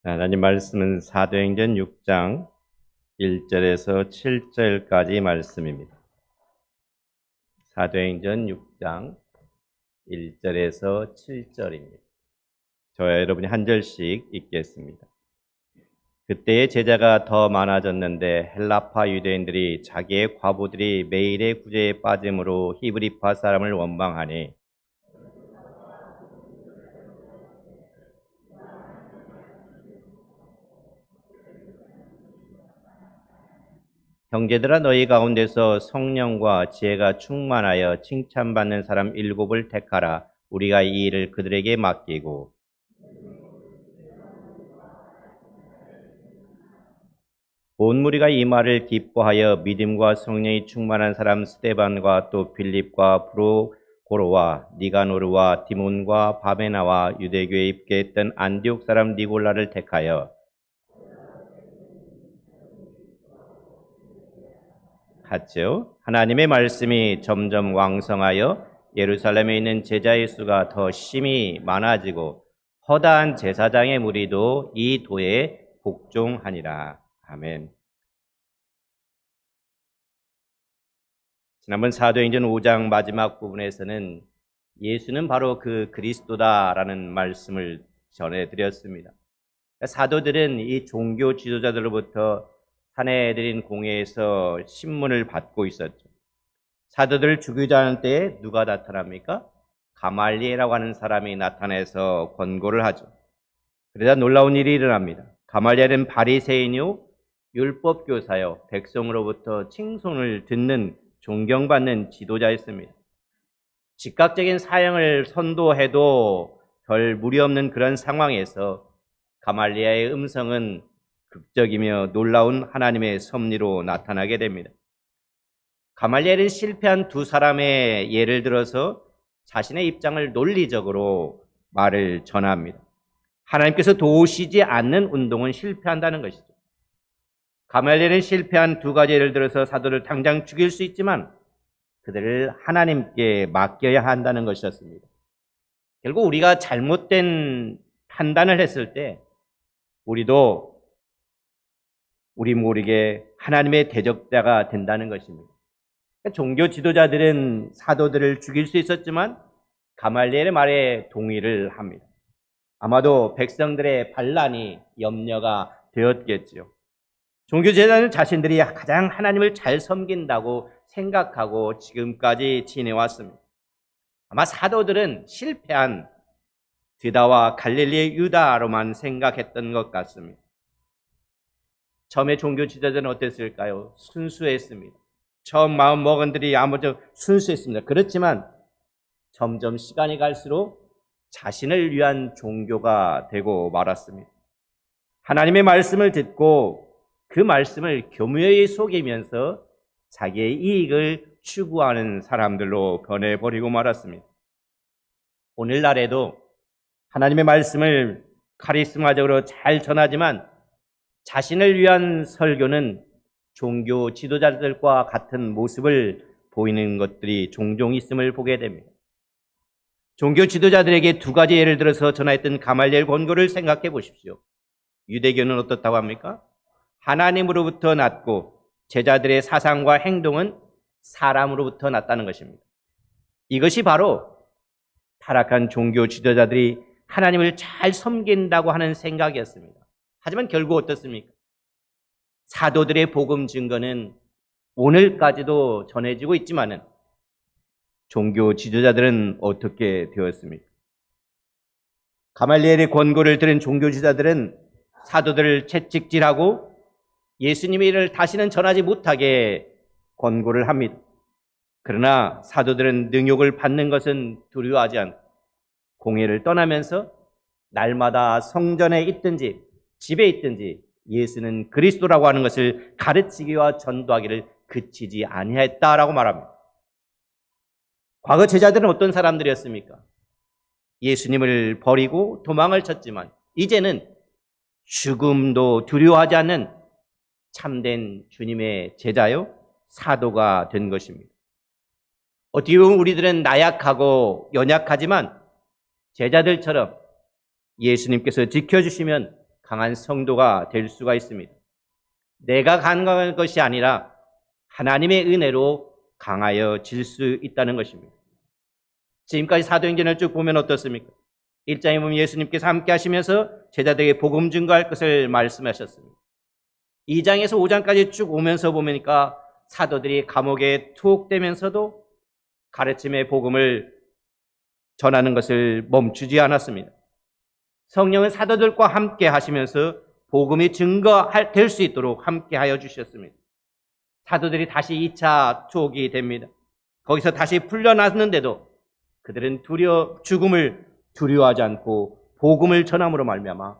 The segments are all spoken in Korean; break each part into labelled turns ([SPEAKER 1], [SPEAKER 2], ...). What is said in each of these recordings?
[SPEAKER 1] 하나님 말씀은 사도행전 6장 1절에서 7절까지 말씀입니다. 사도행전 6장 1절에서 7절입니다. 저와 여러분이 한 절씩 읽겠습니다. 그때의 제자가 더 많아졌는데 헬라파 유대인들이 자기의 과부들이 매일의 구제에 빠짐으로 히브리파 사람을 원망하니 형제들아 너희 가운데서 성령과 지혜가 충만하여 칭찬받는 사람 7을 택하라. 우리가 이 일을 그들에게 맡기고 온 무리가 이 말을 기뻐하여 믿음과 성령이 충만한 사람 스데반과 또 빌립과 프로고로와 니가노르와 디몬과 바베나와 유대교에 입교했던 안디옥 사람 니골라를 택하여 같죠. 하나님의 말씀이 점점 왕성하여 예루살렘에 있는 제자의 수가 더 심히 많아지고 허다한 제사장의 무리도 이 도에 복종하니라. 아멘. 지난번 사도행전 5장 마지막 부분에서는 예수는 바로 그 그리스도다라는 말씀을 전해드렸습니다. 사도들은 이 종교 지도자들로부터 사내들인 공회에서 신문을 받고 있었죠. 사도들을 죽이자 하는 때에 누가 나타납니까? 가말리엘이라고 하는 사람이 나타나서 권고를 하죠. 그러자 놀라운 일이 일어납니다. 가말리엘은 바리새인이요 율법교사요 백성으로부터 칭송을 듣는 존경받는 지도자였습니다. 즉각적인 사형을 선도해도 별 무리 없는 그런 상황에서 가말리엘의 음성은 극적이며 놀라운 하나님의 섭리로 나타나게 됩니다. 가말리엘은 실패한 두 사람의 예를 들어서 자신의 입장을 논리적으로 말을 전합니다. 하나님께서 도우시지 않는 운동은 실패한다는 것이죠. 가말리엘은 실패한 두 가지 예를 들어서 사도를 당장 죽일 수 있지만 그들을 하나님께 맡겨야 한다는 것이었습니다. 결국 우리가 잘못된 판단을 했을 때 우리도 우리 모르게 하나님의 대적자가 된다는 것입니다. 종교 지도자들은 사도들을 죽일 수 있었지만 가말리엘의 말에 동의를 합니다. 아마도 백성들의 반란이 염려가 되었겠지요. 종교 지도자는 자신들이 가장 하나님을 잘 섬긴다고 생각하고 지금까지 지내왔습니다. 아마 사도들은 실패한 드다와 갈릴리의 유다로만 생각했던 것 같습니다. 처음에 종교 지도자들은 어땠을까요? 순수했습니다. 처음 마음 먹은들이 아무도 순수했습니다. 그렇지만 점점 시간이 갈수록 자신을 위한 종교가 되고 말았습니다. 하나님의 말씀을 듣고 그 말씀을 교묘히 속이면서 자기의 이익을 추구하는 사람들로 변해버리고 말았습니다. 오늘날에도 하나님의 말씀을 카리스마적으로 잘 전하지만 자신을 위한 설교는 종교 지도자들과 같은 모습을 보이는 것들이 종종 있음을 보게 됩니다. 종교 지도자들에게 두 가지 예를 들어서 전하였던 가말리엘 권고를 생각해 보십시오. 유대교는 어떻다고 합니까? 하나님으로부터 났고 제자들의 사상과 행동은 사람으로부터 났다는 것입니다. 이것이 바로 타락한 종교 지도자들이 하나님을 잘 섬긴다고 하는 생각이었습니다. 하지만 결국 어떻습니까? 사도들의 복음 증거는 오늘까지도 전해지고 있지만은 종교 지도자들은 어떻게 되었습니까? 가말리엘의 권고를 들은 종교 지도자들은 사도들을 채찍질하고 예수님의 일을 다시는 전하지 못하게 권고를 합니다. 그러나 사도들은 능욕을 받는 것은 두려워하지 않고 공회를 떠나면서 날마다 성전에 있든지 집에 있든지 예수는 그리스도라고 하는 것을 가르치기와 전도하기를 그치지 아니했다라고 말합니다. 과거 제자들은 어떤 사람들이었습니까? 예수님을 버리고 도망을 쳤지만 이제는 죽음도 두려워하지 않는 참된 주님의 제자요 사도가 된 것입니다. 어떻게 보면 우리들은 나약하고 연약하지만 제자들처럼 예수님께서 지켜주시면 강한 성도가 될 수가 있습니다. 내가 강한 것이 아니라 하나님의 은혜로 강하여질 수 있다는 것입니다. 지금까지 사도행전을 쭉 보면 어떻습니까? 1장에 보면 예수님께서 함께 하시면서 제자들에게 복음 증거할 것을 말씀하셨습니다. 2장에서 5장까지 쭉 오면서 보니까 사도들이 감옥에 투옥되면서도 가르침의 복음을 전하는 것을 멈추지 않았습니다. 성령은 사도들과 함께 하시면서 복음이 증거될 수 있도록 함께 하여 주셨습니다. 사도들이 다시 2차 투옥이 됩니다. 거기서 다시 풀려났는데도 그들은 죽음을 두려워하지 않고 복음을 전함으로 말미암아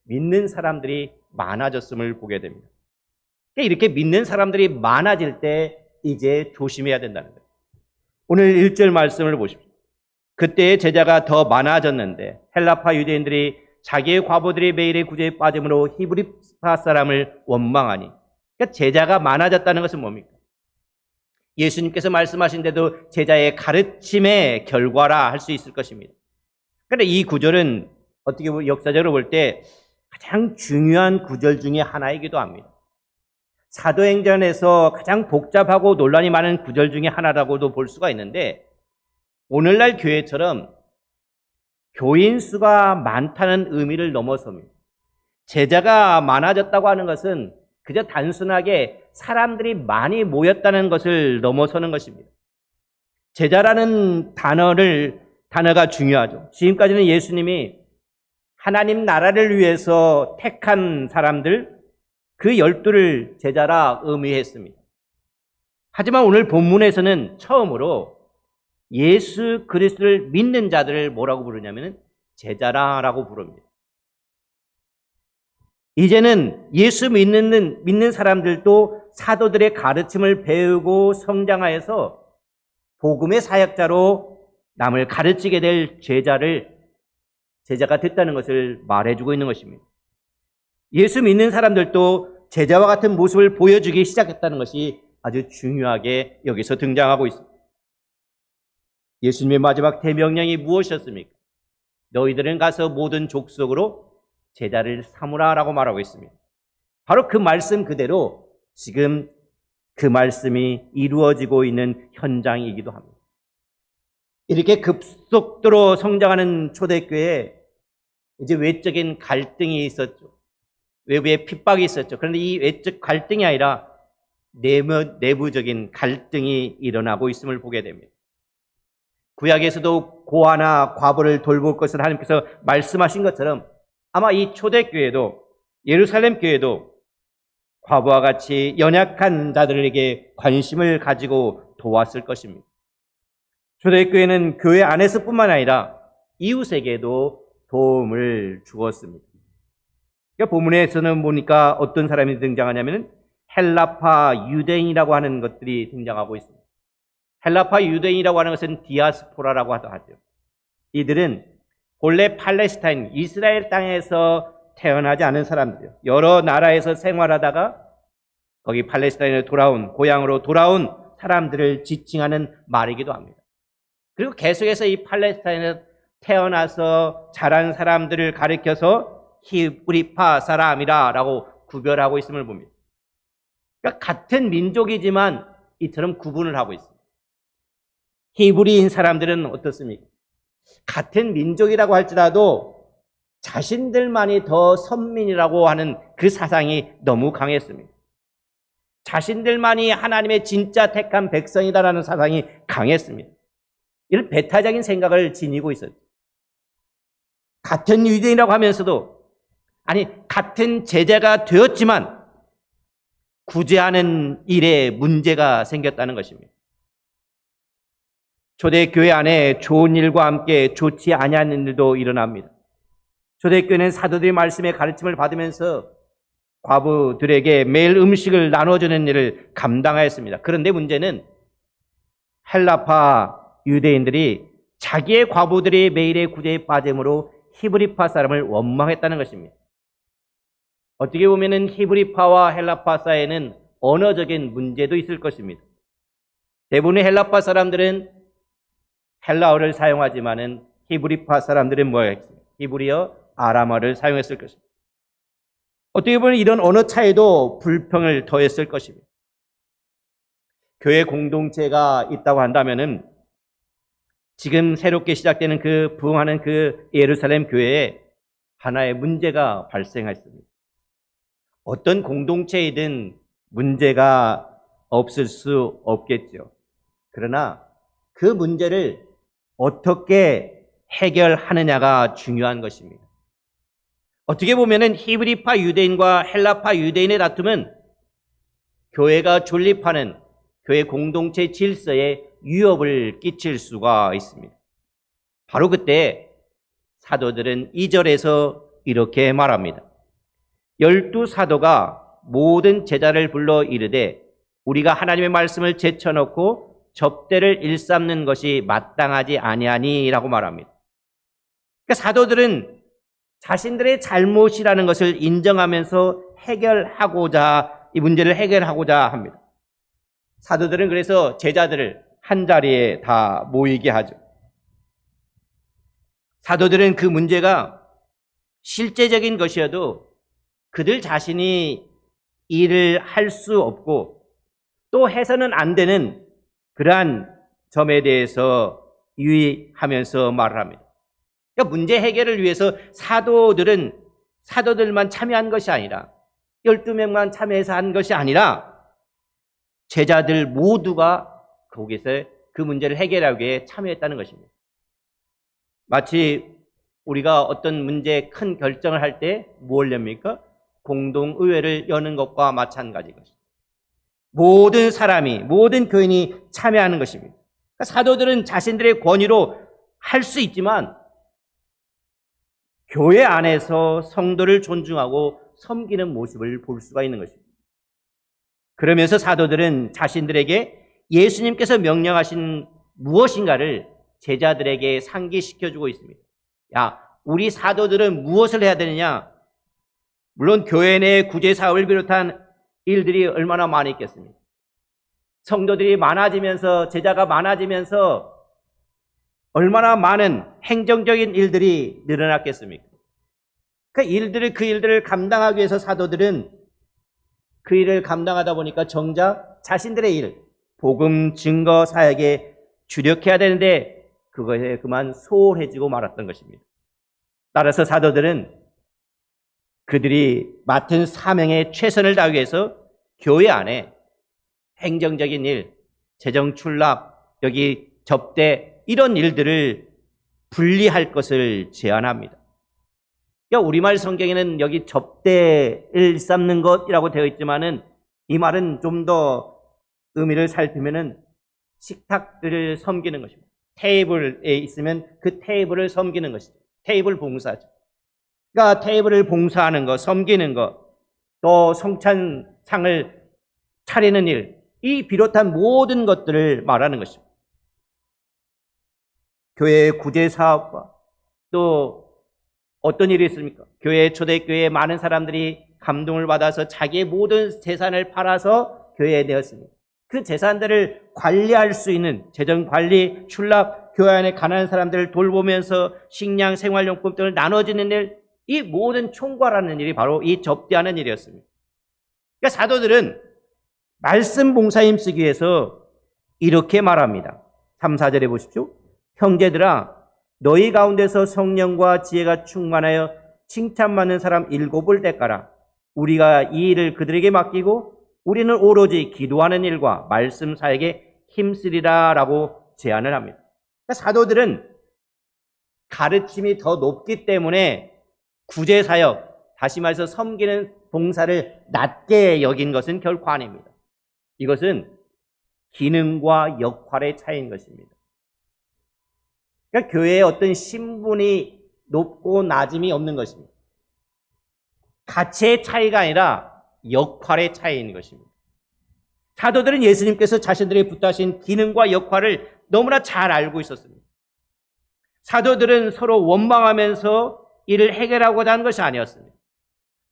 [SPEAKER 1] 믿는 사람들이 많아졌음을 보게 됩니다. 이렇게 믿는 사람들이 많아질 때 이제 조심해야 된다는 거예요. 오늘 1절 말씀을 보십시오. 그때의 제자가 더 많아졌는데 헬라파 유대인들이 자기의 과부들이 매일의 구제에 빠짐으로 히브리파 사람을 원망하니, 그러니까 제자가 많아졌다는 것은 뭡니까? 예수님께서 말씀하신데도 제자의 가르침의 결과라 할 수 있을 것입니다. 그런데 이 구절은 어떻게 보면 역사적으로 볼 때 가장 중요한 구절 중에 하나이기도 합니다. 사도행전에서 가장 복잡하고 논란이 많은 구절 중에 하나라고도 볼 수가 있는데, 오늘날 교회처럼 교인 수가 많다는 의미를 넘어섭니다. 제자가 많아졌다고 하는 것은 그저 단순하게 사람들이 많이 모였다는 것을 넘어서는 것입니다. 제자라는 단어가 중요하죠. 지금까지는 예수님이 하나님 나라를 위해서 택한 사람들, 그 12를 제자라 의미했습니다. 하지만 오늘 본문에서는 처음으로 예수 그리스도를 믿는 자들을 뭐라고 부르냐면 제자라라고 부릅니다. 이제는 예수 믿는 사람들도 사도들의 가르침을 배우고 성장하여서 복음의 사역자로 남을 가르치게 될 제자가 됐다는 것을 말해주고 있는 것입니다. 예수 믿는 사람들도 제자와 같은 모습을 보여주기 시작했다는 것이 아주 중요하게 여기서 등장하고 있습니다. 예수님의 마지막 대명령이 무엇이었습니까? 너희들은 가서 모든 족속으로 제자를 삼으라라고 말하고 있습니다. 바로 그 말씀 그대로 지금 그 말씀이 이루어지고 있는 현장이기도 합니다. 이렇게 급속도로 성장하는 초대교회에 이제 외적인 갈등이 있었죠. 외부에 핍박이 있었죠. 그런데 이 외적 갈등이 아니라 내부적인 갈등이 일어나고 있음을 보게 됩니다. 구약에서도 고아나 과부를 돌볼 것을 하나님께서 말씀하신 것처럼 아마 이 초대교회도, 예루살렘 교회도 과부와 같이 연약한 자들에게 관심을 가지고 도왔을 것입니다. 초대교회는 교회 안에서뿐만 아니라 이웃에게도 도움을 주었습니다. 그러니까 본문에서는 보니까 어떤 사람이 등장하냐면 헬라파 유대인이라고 하는 것들이 등장하고 있습니다. 헬라파 유대인이라고 하는 것은 디아스포라라고 하죠. 이들은 본래 팔레스타인, 이스라엘 땅에서 태어나지 않은 사람들이에요. 여러 나라에서 생활하다가 거기 팔레스타인에 고향으로 돌아온 사람들을 지칭하는 말이기도 합니다. 그리고 계속해서 이 팔레스타인에서 태어나서 자란 사람들을 가리켜서 히브리파 사람이라고 구별하고 있음을 봅니다. 그러니까 같은 민족이지만 이처럼 구분을 하고 있습니다. 히브리인 사람들은 어떻습니까? 같은 민족이라고 할지라도 자신들만이 더 선민이라고 하는 그 사상이 너무 강했습니다. 자신들만이 하나님의 진짜 택한 백성이다라는 사상이 강했습니다. 이런 배타적인 생각을 지니고 있었죠. 같은 유대인이라고 하면서도 같은 제자가 되었지만 구제하는 일에 문제가 생겼다는 것입니다. 초대교회 안에 좋은 일과 함께 좋지 아니한 일도 일어납니다. 초대교회는 사도들의 말씀의 가르침을 받으면서 과부들에게 매일 음식을 나눠주는 일을 감당하였습니다. 그런데 문제는 헬라파 유대인들이 자기의 과부들이 매일의 구제에 빠짐으로 히브리파 사람을 원망했다는 것입니다. 어떻게 보면 히브리파와 헬라파 사이에는 언어적인 문제도 있을 것입니다. 대부분의 헬라파 사람들은 헬라어를 사용하지만은 히브리파 사람들은 히브리어, 아람어를 사용했을 것입니다. 어떻게 보면 이런 언어 차이도 불평을 더했을 것입니다. 교회 공동체가 있다고 한다면은 지금 새롭게 시작되는 그 부흥하는 그 예루살렘 교회에 하나의 문제가 발생했습니다. 어떤 공동체이든 문제가 없을 수 없겠죠. 그러나 그 문제를 어떻게 해결하느냐가 중요한 것입니다. 어떻게 보면은 히브리파 유대인과 헬라파 유대인의 다툼은 교회가 존립하는 교회 공동체 질서에 위협을 끼칠 수가 있습니다. 바로 그때 사도들은 2절에서 이렇게 말합니다. 12사도가 모든 제자를 불러 이르되 우리가 하나님의 말씀을 제쳐놓고 접대를 일삼는 것이 마땅하지 아니하니라고 말합니다. 그러니까 사도들은 자신들의 잘못이라는 것을 인정하면서 이 문제를 해결하고자 합니다. 사도들은 그래서 제자들을 한 자리에 다 모이게 하죠. 사도들은 그 문제가 실제적인 것이어도 그들 자신이 일을 할 수 없고 또 해서는 안 되는 그러한 점에 대해서 유의하면서 말을 합니다. 그러니까 문제 해결을 위해서 사도들만 참여한 것이 아니라 12명만 참여해서 한 것이 아니라 제자들 모두가 거기서 그 문제를 해결하기 위해 참여했다는 것입니다. 마치 우리가 어떤 문제에 큰 결정을 할 때 뭘 냅니까? 공동의회를 여는 것과 마찬가지 것입니다. 모든 사람이, 모든 교인이 참여하는 것입니다. 그러니까 사도들은 자신들의 권위로 할 수 있지만 교회 안에서 성도를 존중하고 섬기는 모습을 볼 수가 있는 것입니다. 그러면서 사도들은 자신들에게 예수님께서 명령하신 무엇인가를 제자들에게 상기시켜주고 있습니다. 야, 우리 사도들은 무엇을 해야 되느냐? 물론 교회 내 구제 사업을 비롯한 일들이 얼마나 많이 있겠습니까? 성도들이 많아지면서 제자가 많아지면서 얼마나 많은 행정적인 일들이 늘어났겠습니까? 그 일들을 감당하기 위해서 사도들은 그 일을 감당하다 보니까 정작 자신들의 일, 복음 증거 사역에 주력해야 되는데 그것에 그만 소홀해지고 말았던 것입니다. 따라서 사도들은 그들이 맡은 사명에 최선을 다하기 위해서 교회 안에 행정적인 일, 재정 출납, 여기 접대 이런 일들을 분리할 것을 제안합니다. 그러니까 우리말 성경에는 여기 접대를 삼는 것이라고 되어 있지만은 이 말은 좀 더 의미를 살피면은 식탁들을 섬기는 것입니다. 테이블에 있으면 그 테이블을 섬기는 것이죠. 테이블 봉사죠. 그러니까 테이블을 봉사하는 것, 섬기는 것, 또 성찬상을 차리는 일, 이 비롯한 모든 것들을 말하는 것입니다. 교회의 구제 사업과 또 어떤 일이 있습니까? 초대교회에 많은 사람들이 감동을 받아서 자기의 모든 재산을 팔아서 교회에 내었습니다. 그 재산들을 관리할 수 있는 재정관리, 출납, 교회 안에 가난한 사람들을 돌보면서 식량, 생활용품 등을 나눠주는 일, 이 모든 총괄하는 일이 바로 이 접대하는 일이었습니다. 그러니까 사도들은 말씀 봉사에 힘쓰기 위해서 이렇게 말합니다. 3, 4절에 보십시오. 형제들아, 너희 가운데서 성령과 지혜가 충만하여 칭찬받는 사람 7을 떼까라. 우리가 이 일을 그들에게 맡기고 우리는 오로지 기도하는 일과 말씀 사역에 힘쓰리라 라고 제안을 합니다. 그러니까 사도들은 가르침이 더 높기 때문에 구제사역, 다시 말해서 섬기는 봉사를 낮게 여긴 것은 결코 아닙니다. 이것은 기능과 역할의 차이인 것입니다. 그러니까 교회에 어떤 신분이 높고 낮음이 없는 것입니다. 가치의 차이가 아니라 역할의 차이인 것입니다. 사도들은 예수님께서 자신들에게 부탁하신 기능과 역할을 너무나 잘 알고 있었습니다. 사도들은 서로 원망하면서 이를 해결하고자 하는 것이 아니었습니다.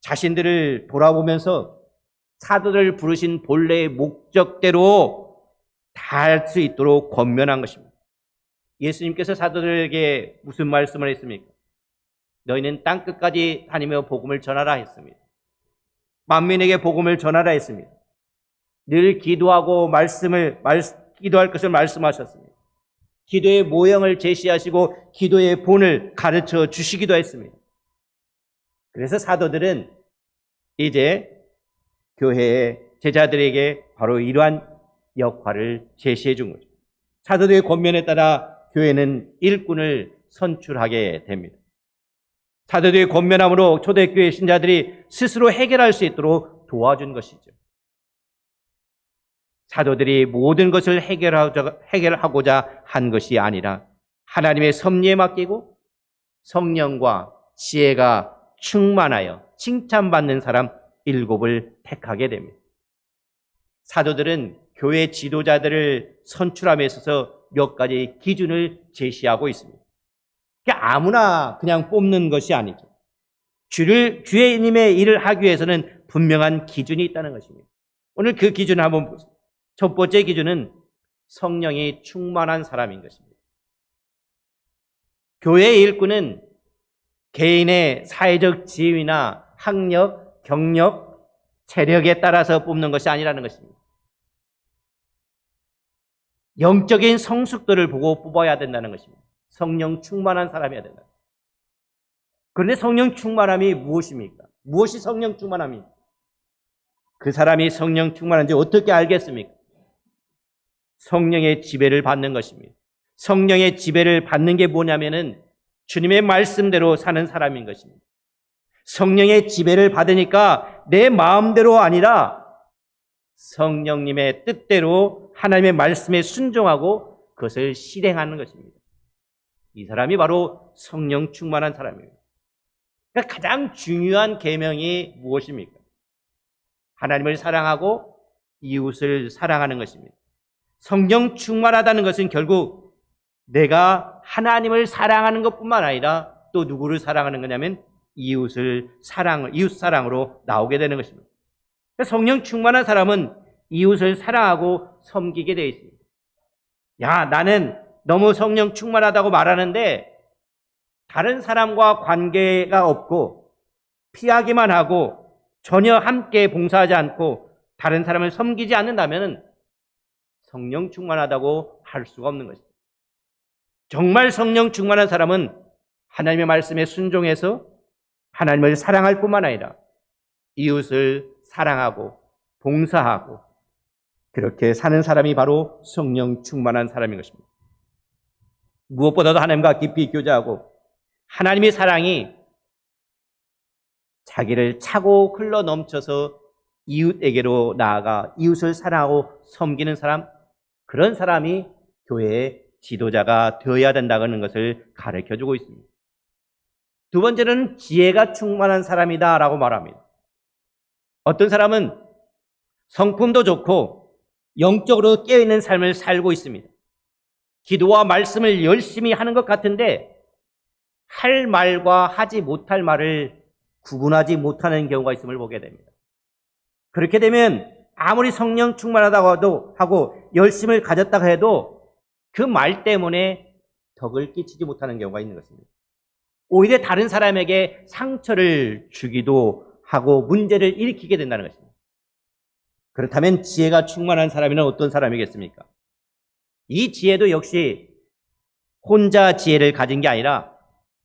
[SPEAKER 1] 자신들을 돌아보면서 사도를 부르신 본래의 목적대로 다 할 수 있도록 권면한 것입니다. 예수님께서 사도들에게 무슨 말씀을 했습니까? 너희는 땅끝까지 다니며 복음을 전하라 했습니다. 만민에게 복음을 전하라 했습니다. 늘 기도하고 기도할 것을 말씀하셨습니다. 기도의 모형을 제시하시고 기도의 본을 가르쳐 주시기도 했습니다. 그래서 사도들은 이제 교회의 제자들에게 바로 이러한 역할을 제시해 준 거죠. 사도들의 권면에 따라 교회는 일꾼을 선출하게 됩니다. 사도들의 권면함으로 초대교회 신자들이 스스로 해결할 수 있도록 도와준 것이죠. 사도들이 모든 것을 해결하고자 한 것이 아니라 하나님의 섭리에 맡기고 성령과 지혜가 충만하여 칭찬받는 사람 7을 택하게 됩니다. 사도들은 교회 지도자들을 선출함에 있어서 몇 가지 기준을 제시하고 있습니다. 아무나 그냥 뽑는 것이 아니죠. 주님의 일을 하기 위해서는 분명한 기준이 있다는 것입니다. 오늘 그 기준을 한번 보세요. 첫 번째 기준은 성령이 충만한 사람인 것입니다. 교회의 일꾼은 개인의 사회적 지위나 학력, 경력, 체력에 따라서 뽑는 것이 아니라는 것입니다. 영적인 성숙도를 보고 뽑아야 된다는 것입니다. 성령 충만한 사람이어야 된다. 그런데 성령 충만함이 무엇입니까? 무엇이 성령 충만함입니까? 그 사람이 성령 충만한지 어떻게 알겠습니까? 성령의 지배를 받는 것입니다. 성령의 지배를 받는 게 뭐냐면은 주님의 말씀대로 사는 사람인 것입니다. 성령의 지배를 받으니까 내 마음대로 아니라 성령님의 뜻대로 하나님의 말씀에 순종하고 그것을 실행하는 것입니다. 이 사람이 바로 성령 충만한 사람이에요. 그러니까 가장 중요한 계명이 무엇입니까? 하나님을 사랑하고 이웃을 사랑하는 것입니다. 성령 충만하다는 것은 결국 내가 하나님을 사랑하는 것뿐만 아니라 또 누구를 사랑하는 거냐면 이웃 사랑으로 나오게 되는 것입니다. 성령 충만한 사람은 이웃을 사랑하고 섬기게 되어 있습니다. 야, 나는 너무 성령 충만하다고 말하는데 다른 사람과 관계가 없고 피하기만 하고 전혀 함께 봉사하지 않고 다른 사람을 섬기지 않는다면 성령 충만하다고 할 수가 없는 것입니다. 정말 성령 충만한 사람은 하나님의 말씀에 순종해서 하나님을 사랑할 뿐만 아니라 이웃을 사랑하고 봉사하고 그렇게 사는 사람이 바로 성령 충만한 사람인 것입니다. 무엇보다도 하나님과 깊이 교제하고 하나님의 사랑이 자기를 차고 흘러 넘쳐서 이웃에게로 나아가 이웃을 사랑하고 섬기는 사람, 그런 사람이 교회의 지도자가 되어야 된다는 것을 가르쳐주고 있습니다. 두 번째는 지혜가 충만한 사람이다라고 말합니다. 어떤 사람은 성품도 좋고 영적으로 깨어있는 삶을 살고 있습니다. 기도와 말씀을 열심히 하는 것 같은데 할 말과 하지 못할 말을 구분하지 못하는 경우가 있음을 보게 됩니다. 그렇게 되면 아무리 성령 충만하다고 하고 열심을 가졌다고 해도 그 말 때문에 덕을 끼치지 못하는 경우가 있는 것입니다. 오히려 다른 사람에게 상처를 주기도 하고 문제를 일으키게 된다는 것입니다. 그렇다면 지혜가 충만한 사람이란 어떤 사람이겠습니까? 이 지혜도 역시 혼자 지혜를 가진 게 아니라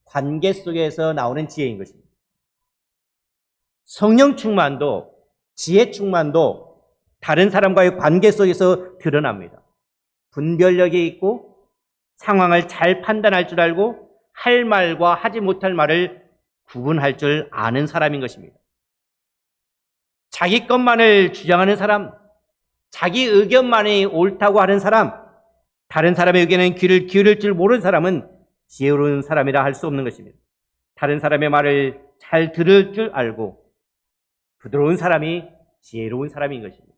[SPEAKER 1] 관계 속에서 나오는 지혜인 것입니다. 성령 충만도 지혜 충만도 다른 사람과의 관계 속에서 드러납니다. 분별력이 있고 상황을 잘 판단할 줄 알고 할 말과 하지 못할 말을 구분할 줄 아는 사람인 것입니다. 자기 것만을 주장하는 사람, 자기 의견만이 옳다고 하는 사람, 다른 사람의 의견에 귀를 기울일 줄 모르는 사람은 지혜로운 사람이라 할 수 없는 것입니다. 다른 사람의 말을 잘 들을 줄 알고 부드러운 사람이 지혜로운 사람인 것입니다.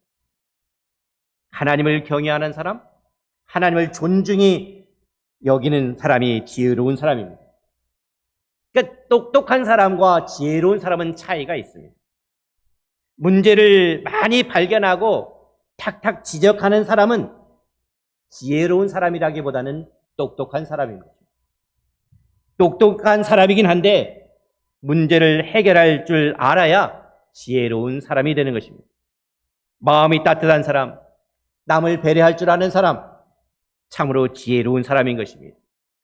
[SPEAKER 1] 하나님을 경외하는 사람, 하나님을 존중히 여기는 사람이 지혜로운 사람입니다. 그러니까 똑똑한 사람과 지혜로운 사람은 차이가 있습니다. 문제를 많이 발견하고 탁탁 지적하는 사람은 지혜로운 사람이라기보다는 똑똑한 사람입니다. 똑똑한 사람이긴 한데 문제를 해결할 줄 알아야 지혜로운 사람이 되는 것입니다. 마음이 따뜻한 사람, 남을 배려할 줄 아는 사람, 참으로 지혜로운 사람인 것입니다.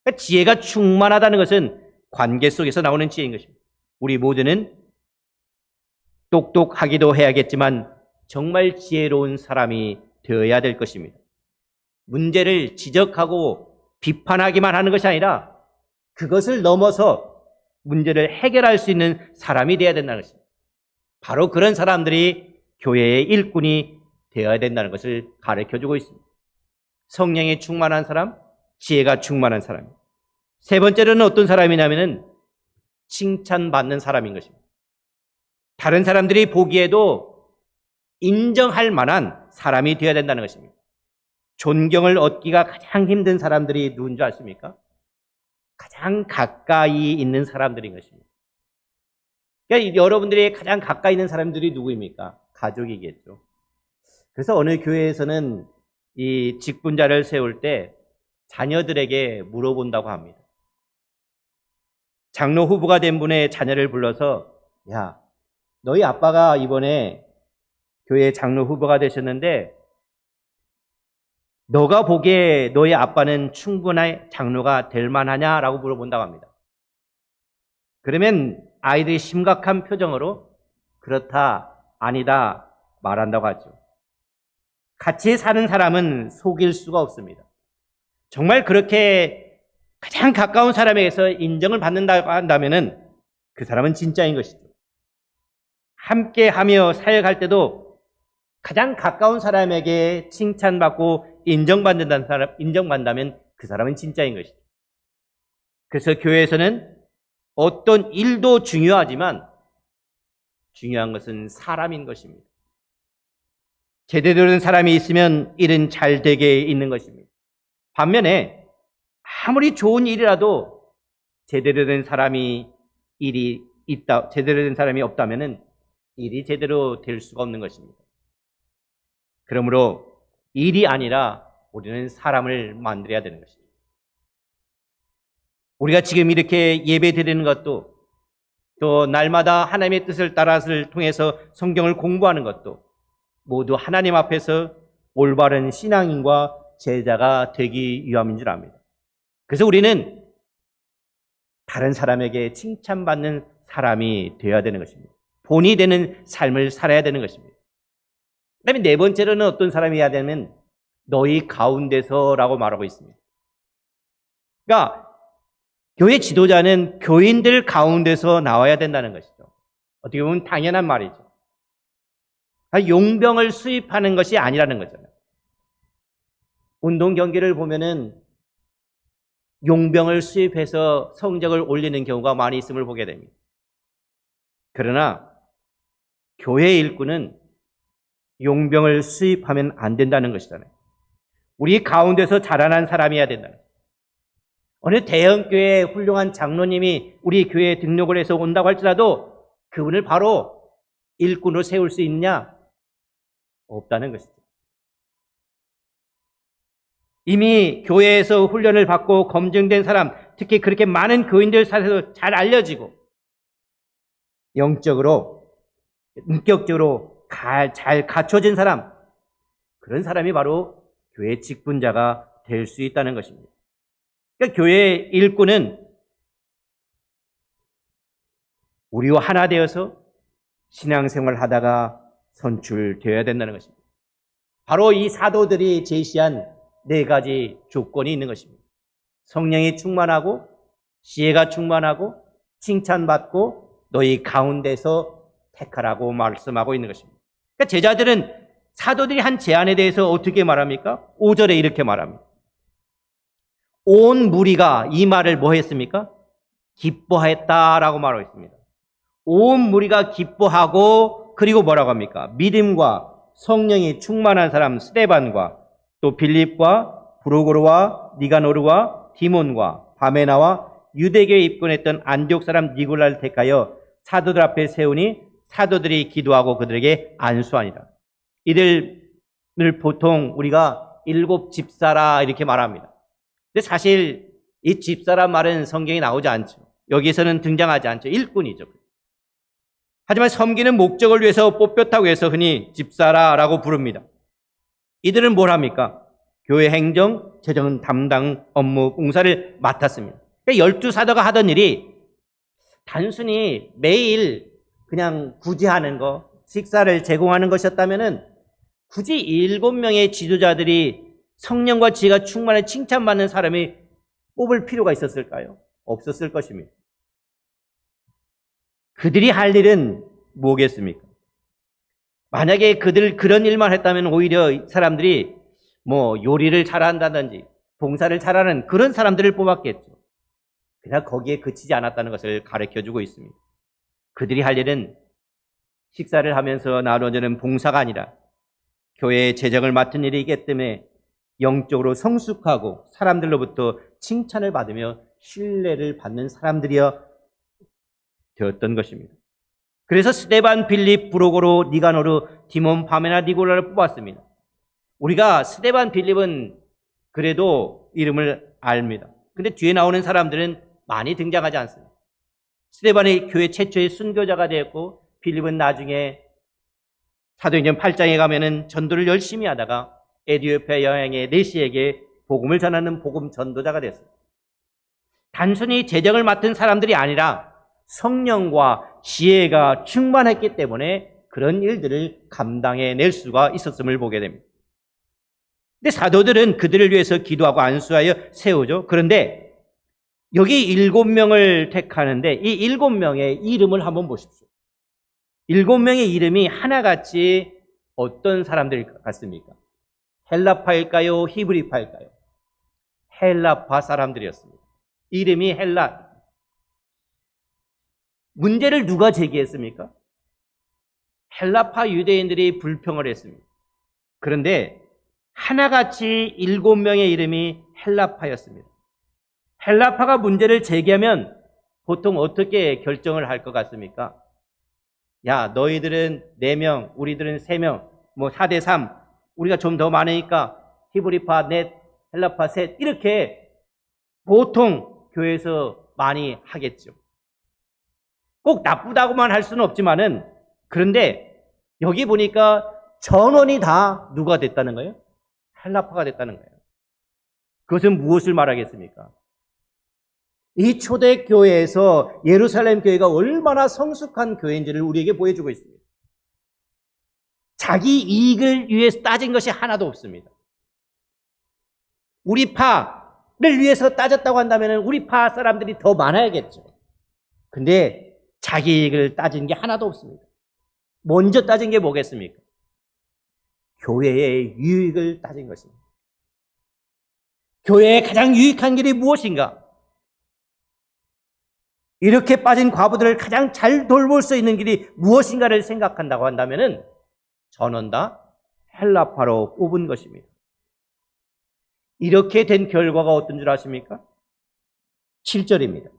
[SPEAKER 1] 그러니까 지혜가 충만하다는 것은 관계 속에서 나오는 지혜인 것입니다. 우리 모두는 똑똑하기도 해야겠지만 정말 지혜로운 사람이 되어야 될 것입니다. 문제를 지적하고 비판하기만 하는 것이 아니라 그것을 넘어서 문제를 해결할 수 있는 사람이 되어야 된다는 것입니다. 바로 그런 사람들이 교회의 일꾼이 되어야 된다는 것을 가르쳐주고 있습니다. 성령이 충만한 사람, 지혜가 충만한 사람. 세 번째로는 어떤 사람이냐면은 칭찬받는 사람인 것입니다. 다른 사람들이 보기에도 인정할 만한 사람이 되어야 된다는 것입니다. 존경을 얻기가 가장 힘든 사람들이 누군 줄 아십니까? 가장 가까이 있는 사람들인 것입니다. 그러니까 여러분들이 가장 가까이 있는 사람들이 누구입니까? 가족이겠죠. 그래서 어느 교회에서는 이 직분자를 세울 때 자녀들에게 물어본다고 합니다. 장로 후보가 된 분의 자녀를 불러서, 야, 너희 아빠가 이번에 교회 장로 후보가 되셨는데 너가 보기에 너희 아빠는 충분한 장로가 될 만하냐라고 물어본다고 합니다. 그러면 아이들이 심각한 표정으로 그렇다, 아니다 말한다고 하죠. 같이 사는 사람은 속일 수가 없습니다. 정말 그렇게 가장 가까운 사람에게서 인정을 받는다고 한다면 그 사람은 진짜인 것이죠. 함께 하며 사역할 때도 가장 가까운 사람에게 칭찬받고 인정받는다면 그 사람은 진짜인 것이죠. 그래서 교회에서는 어떤 일도 중요하지만 중요한 것은 사람인 것입니다. 제대로 된 사람이 있으면 일은 잘 되게 있는 것입니다. 반면에 아무리 좋은 일이라도 제대로 된 사람이 없다면은 일이 제대로 될 수가 없는 것입니다. 그러므로 일이 아니라 우리는 사람을 만들어야 되는 것입니다. 우리가 지금 이렇게 예배 드리는 것도, 또 날마다 하나님의 뜻을 따라서 통해서 성경을 공부하는 것도 모두 하나님 앞에서 올바른 신앙인과 제자가 되기 위함인 줄 압니다. 그래서 우리는 다른 사람에게 칭찬받는 사람이 되어야 되는 것입니다. 본이 되는 삶을 살아야 되는 것입니다. 그 다음에 네 번째로는 어떤 사람이 어야 되면 너희 가운데서라고 말하고 있습니다. 그러니까 교회 지도자는 교인들 가운데서 나와야 된다는 것이죠. 어떻게 보면 당연한 말이죠. 용병을 수입하는 것이 아니라는 거잖아요. 운동 경기를 보면은 용병을 수입해서 성적을 올리는 경우가 많이 있음을 보게 됩니다. 그러나 교회 일꾼은 용병을 수입하면 안 된다는 것이잖아요. 우리 가운데서 자라난 사람이어야 된다는 거예요. 어느 대형교회의 훌륭한 장로님이 우리 교회에 등록을 해서 온다고 할지라도 그분을 바로 일꾼으로 세울 수 있냐? 없다는 것이죠. 이미 교회에서 훈련을 받고 검증된 사람, 특히 그렇게 많은 교인들 사이에서 잘 알려지고 영적으로, 인격적으로 잘 갖춰진 사람, 그런 사람이 바로 교회 직분자가 될 수 있다는 것입니다. 그러니까 교회 일꾼은 우리와 하나 되어서 신앙생활을 하다가 선출되어야 된다는 것입니다. 바로 이 사도들이 제시한 네 가지 조건이 있는 것입니다. 성령이 충만하고 지혜가 충만하고 칭찬받고 너희 가운데서 택하라고 말씀하고 있는 것입니다. 그러니까 제자들은 사도들이 한 제안에 대해서 어떻게 말합니까? 5절에 이렇게 말합니다. 온 무리가 이 말을 뭐 했습니까? 기뻐했다라고 말하고 있습니다. 온 무리가 기뻐하고 그리고 뭐라고 합니까? 믿음과 성령이 충만한 사람 스데반과 또 빌립과 브로고르와 니가노르와 디몬과 바메나와 유대교에 입군했던 안디옥 사람 니골라를 택하여 사도들 앞에 세우니 사도들이 기도하고 그들에게 안수하니라. 이들을 보통 우리가 일곱 집사라 이렇게 말합니다. 근데 사실 이 집사란 말은 성경에 나오지 않죠. 여기에서는 등장하지 않죠. 일꾼이죠. 하지만 섬기는 목적을 위해서 뽑혔다고 해서 흔히 집사라라고 부릅니다. 이들은 뭘 합니까? 교회 행정, 재정 담당 업무 봉사를 맡았습니다. 그러니까 12사도가 하던 일이 단순히 매일 그냥 구제하는 거, 식사를 제공하는 것이었다면은 굳이 7명의 지도자들이 성령과 지혜가 충만해 칭찬받는 사람이 뽑을 필요가 있었을까요? 없었을 것입니다. 그들이 할 일은 뭐겠습니까? 만약에 그런 일만 했다면 오히려 사람들이 요리를 잘한다든지 봉사를 잘하는 그런 사람들을 뽑았겠죠. 그러나 거기에 그치지 않았다는 것을 가르쳐주고 있습니다. 그들이 할 일은 식사를 하면서 나눠주는 봉사가 아니라 교회의 재정을 맡은 일이기 때문에 영적으로 성숙하고 사람들로부터 칭찬을 받으며 신뢰를 받는 사람들이여 되었던 것입니다. 그래서 스데반, 빌립, 브로고로, 니가노르, 디몬, 바메나, 니고라를 뽑았습니다. 우리가 스데반, 빌립은 그래도 이름을 압니다. 근데 뒤에 나오는 사람들은 많이 등장하지 않습니다. 스데반이 교회 최초의 순교자가 되었고, 빌립은 나중에 사도행전 8장에 가면은 전도를 열심히 하다가 에티오피아 여행의 네시에게 복음을 전하는 복음 전도자가 됐습니다. 단순히 재정을 맡은 사람들이 아니라 성령과 지혜가 충만했기 때문에 그런 일들을 감당해낼 수가 있었음을 보게 됩니다. 근데 사도들은 그들을 위해서 기도하고 안수하여 세우죠. 그런데 여기 7명을 택하는데 이 7명의 이름을 한번 보십시오. 7명의 이름이 하나같이 어떤 사람들 같습니까? 헬라파일까요? 히브리파일까요? 헬라파 사람들이었습니다. 이름이 헬라. 문제를 누가 제기했습니까? 헬라파 유대인들이 불평을 했습니다. 그런데 하나같이 7명의 이름이 헬라파였습니다. 헬라파가 문제를 제기하면 보통 어떻게 결정을 할 것 같습니까? 야, 너희들은 4명, 우리들은 3명, 4대 3, 우리가 좀 더 많으니까 히브리파 넷, 헬라파 셋, 이렇게 보통 교회에서 많이 하겠죠. 꼭 나쁘다고만 할 수는 없지만은, 그런데 여기 보니까 전원이 다 누가 됐다는 거예요? 헬라파가 됐다는 거예요. 그것은 무엇을 말하겠습니까? 이 초대교회에서 예루살렘 교회가 얼마나 성숙한 교회인지를 우리에게 보여주고 있습니다. 자기 이익을 위해서 따진 것이 하나도 없습니다. 우리 파를 위해서 따졌다고 한다면 우리 파 사람들이 더 많아야겠죠. 근데 자기 이익을 따진 게 하나도 없습니다. 먼저 따진 게 뭐겠습니까? 교회의 유익을 따진 것입니다. 교회의 가장 유익한 길이 무엇인가? 이렇게 빠진 과부들을 가장 잘 돌볼 수 있는 길이 무엇인가를 생각한다고 한다면 전원 다 헬라파로 뽑은 것입니다. 이렇게 된 결과가 어떤 줄 아십니까? 7절입니다.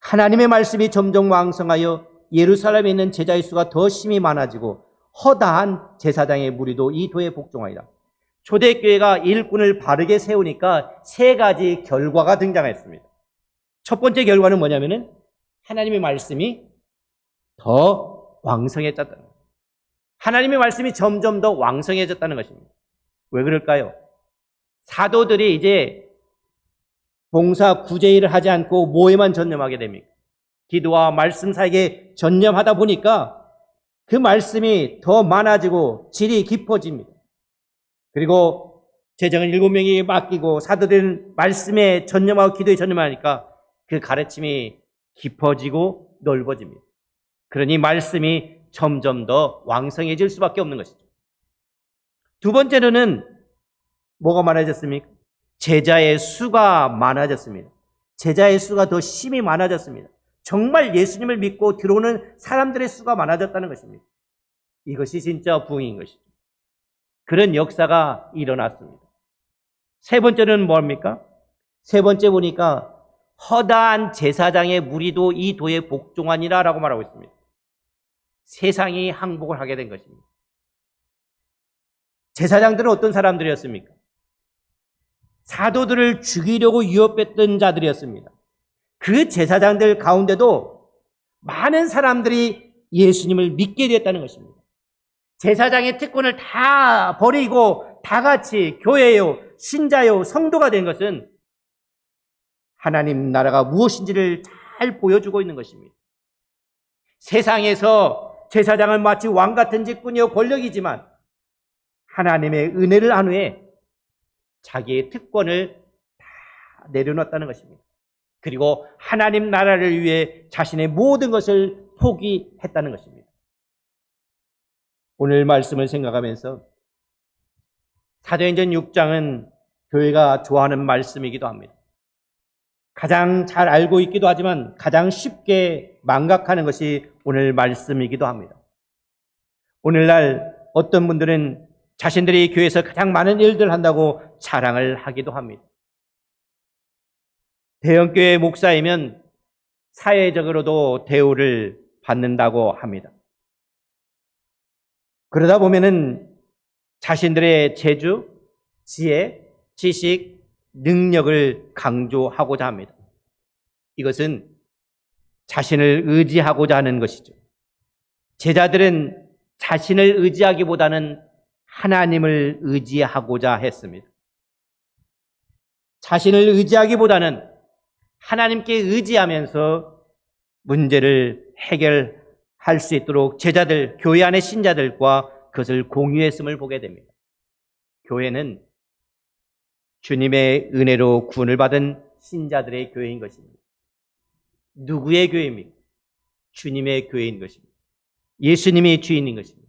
[SPEAKER 1] 하나님의 말씀이 점점 왕성하여 예루살렘에 있는 제자의 수가 더 심히 많아지고 허다한 제사장의 무리도 이 도에 복종하리라. 초대교회가 일꾼을 바르게 세우니까 3가지 결과가 등장했습니다. 첫 번째 결과는 뭐냐면은 하나님의 말씀이 더 왕성해졌다는 거예요. 하나님의 말씀이 점점 더 왕성해졌다는 것입니다. 왜 그럴까요? 사도들이 이제 봉사 구제 일을 하지 않고 뭐에만 전념하게 됩니까? 기도와 말씀 사이에 전념하다 보니까 그 말씀이 더 많아지고 질이 깊어집니다. 그리고 제정은 7명이 맡기고 사도들은 말씀에 전념하고 기도에 전념하니까 그 가르침이 깊어지고 넓어집니다. 그러니 말씀이 점점 더 왕성해질 수밖에 없는 것이죠. 두 번째로는 뭐가 많아졌습니까? 제자의 수가 많아졌습니다. 제자의 수가 더 심히 많아졌습니다. 정말 예수님을 믿고 들어오는 사람들의 수가 많아졌다는 것입니다. 이것이 진짜 부흥인 것이죠. 그런 역사가 일어났습니다. 세 번째는 뭡니까? 세 번째 보니까 허다한 제사장의 무리도 이 도에 복종하니라 라고 말하고 있습니다. 세상이 항복을 하게 된 것입니다. 제사장들은 어떤 사람들이었습니까? 사도들을 죽이려고 유혹했던 자들이었습니다. 그 제사장들 가운데도 많은 사람들이
[SPEAKER 2] 예수님을 믿게 되었다는 것입니다. 제사장의 특권을 다 버리고 다 같이 교회요, 신자요, 성도가 된 것은 하나님 나라가 무엇인지를 잘 보여주고 있는 것입니다. 세상에서 제사장은 마치 왕 같은 직분이요 권력이지만 하나님의 은혜를 한 후에 자기의 특권을 다 내려놓았다는 것입니다. 그리고 하나님 나라를 위해 자신의 모든 것을 포기했다는 것입니다. 오늘 말씀을 생각하면서 사도행전 6장은 교회가 좋아하는 말씀이기도 합니다. 가장 잘 알고 있기도 하지만 가장 쉽게 망각하는 것이 오늘 말씀이기도 합니다. 오늘날 어떤 분들은 자신들이 교회에서 가장 많은 일들을 한다고 자랑을 하기도 합니다. 대형교회 목사이면 사회적으로도 대우를 받는다고 합니다. 그러다 보면은 자신들의 재주, 지혜, 지식, 능력을 강조하고자 합니다. 이것은 자신을 의지하고자 하는 것이죠. 제자들은 자신을 의지하기보다는 하나님을 의지하고자 했습니다. 자신을 의지하기보다는 하나님께 의지하면서 문제를 해결할 수 있도록 제자들, 교회 안의 신자들과 그것을 공유했음을 보게 됩니다. 교회는 주님의 은혜로 구원을 받은 신자들의 교회인 것입니다. 누구의 교회입니까? 주님의 교회인 것입니다. 예수님이 주인인 것입니다.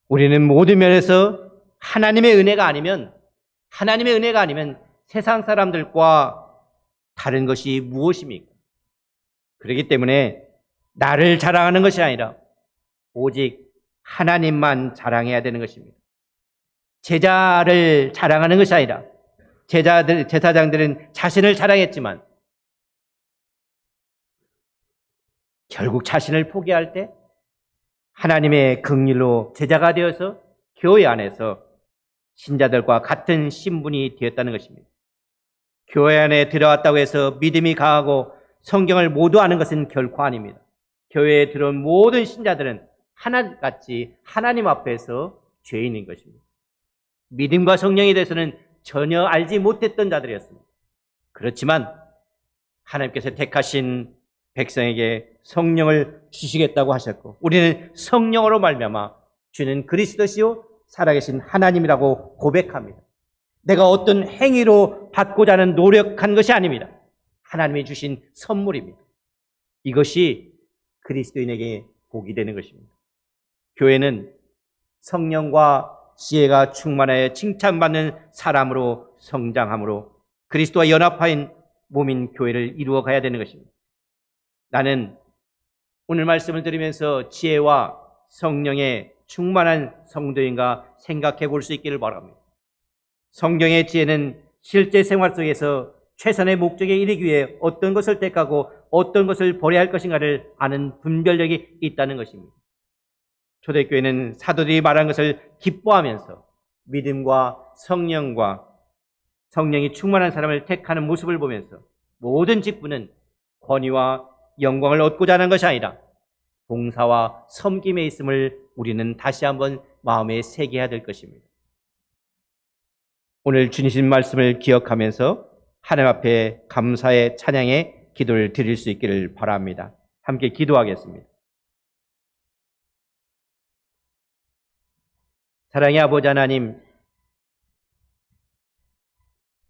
[SPEAKER 2] 우리는 모든 면에서 하나님의 은혜가 아니면 세상 사람들과 다른 것이 무엇입니까? 그렇기 때문에 나를 자랑하는 것이 아니라 오직 하나님만 자랑해야 되는 것입니다. 제자를 자랑하는 것이 아니라 제사장들은 자신을 자랑했지만 결국 자신을 포기할 때 하나님의 긍휼로 제자가 되어서 교회 안에서 신자들과 같은 신분이 되었다는 것입니다. 교회 안에 들어왔다고 해서 믿음이 강하고 성경을 모두 아는 것은 결코 아닙니다. 교회에 들어온 모든 신자들은 하나같이 하나님 앞에서 죄인인 것입니다. 믿음과 성령에 대해서는 전혀 알지 못했던 자들이었습니다. 그렇지만 하나님께서 택하신 백성에게 성령을 주시겠다고 하셨고 우리는 성령으로 말미암아 주는 그리스도시요 살아계신 하나님이라고 고백합니다. 내가 어떤 행위로 받고자 하는 노력한 것이 아닙니다. 하나님이 주신 선물입니다. 이것이 그리스도인에게 복이 되는 것입니다. 교회는 성령과 지혜가 충만하여 칭찬받는 사람으로 성장함으로 그리스도와 연합하인 몸인 교회를 이루어 가야 되는 것입니다. 나는 오늘 말씀을 들으면서 지혜와 성령의 충만한 성도인가 생각해 볼 수 있기를 바랍니다. 성경의 지혜는 실제 생활 속에서 최선의 목적에 이르기 위해 어떤 것을 택하고 어떤 것을 버려야 할 것인가를 아는 분별력이 있다는 것입니다. 초대교회는 사도들이 말한 것을 기뻐하면서 믿음과 성령이 충만한 사람을 택하는 모습을 보면서 모든 직분은 권위와 영광을 얻고자 하는 것이 아니라 봉사와 섬김에 있음을 우리는 다시 한번 마음에 새겨야 될 것입니다. 오늘 주신 말씀을 기억하면서 하나님 앞에 감사의 찬양의 기도를 드릴 수 있기를 바랍니다. 함께 기도하겠습니다. 사랑의 아버지 하나님,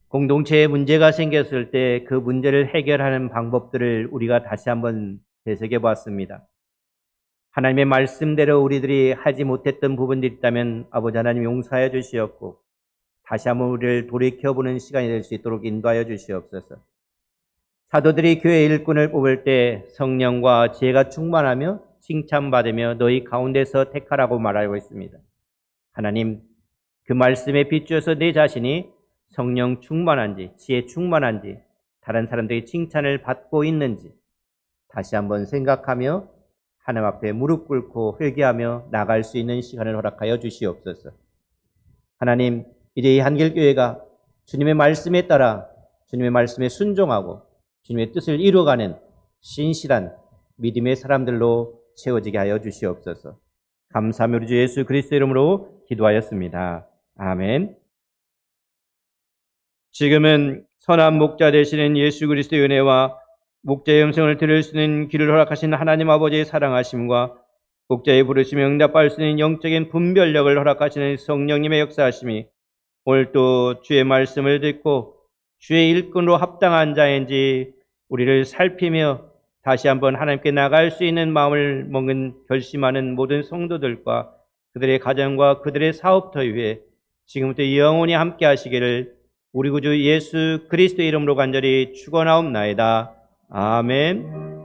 [SPEAKER 2] 공동체에 문제가 생겼을 때 그 문제를 해결하는 방법들을 우리가 다시 한번 되새겨 봤습니다. 하나님의 말씀대로 우리들이 하지 못했던 부분들이 있다면 아버지 하나님 용서하여 주시옵고 다시 한번 우리를 돌이켜보는 시간이 될 수 있도록 인도하여 주시옵소서. 사도들이 교회 일꾼을 뽑을 때 성령과 지혜가 충만하며 칭찬받으며 너희 가운데서 택하라고 말하고 있습니다. 하나님, 그 말씀에 비추어서 내 자신이 성령 충만한지 지혜 충만한지 다른 사람들이 칭찬을 받고 있는지 다시 한번 생각하며 하나님 앞에 무릎 꿇고 회개하며 나갈 수 있는 시간을 허락하여 주시옵소서. 하나님, 이제 이 한길교회가 주님의 말씀에 따라 주님의 말씀에 순종하고 주님의 뜻을 이루어가는 신실한 믿음의 사람들로 채워지게 하여 주시옵소서. 감사하며 우리 주 예수 그리스도 이름으로 기도하였습니다. 아멘. 지금은 선한 목자 되시는 예수 그리스도의 은혜와 목자의 음성을 들을 수 있는 귀를 허락하신 하나님 아버지의 사랑하심과 목자의 부르심에 응답할 수 있는 영적인 분별력을 허락하시는 성령님의 역사하심이 오늘 또 주의 말씀을 듣고 주의 일꾼으로 합당한 자인지 우리를 살피며 다시 한번 하나님께 나갈 수 있는 마음을 먹은 결심하는 모든 성도들과 그들의 가정과 그들의 사업터 위에 지금부터 영원히 함께 하시기를 우리 구주 예수 그리스도 이름으로 간절히 축원하옵나이다. 아멘.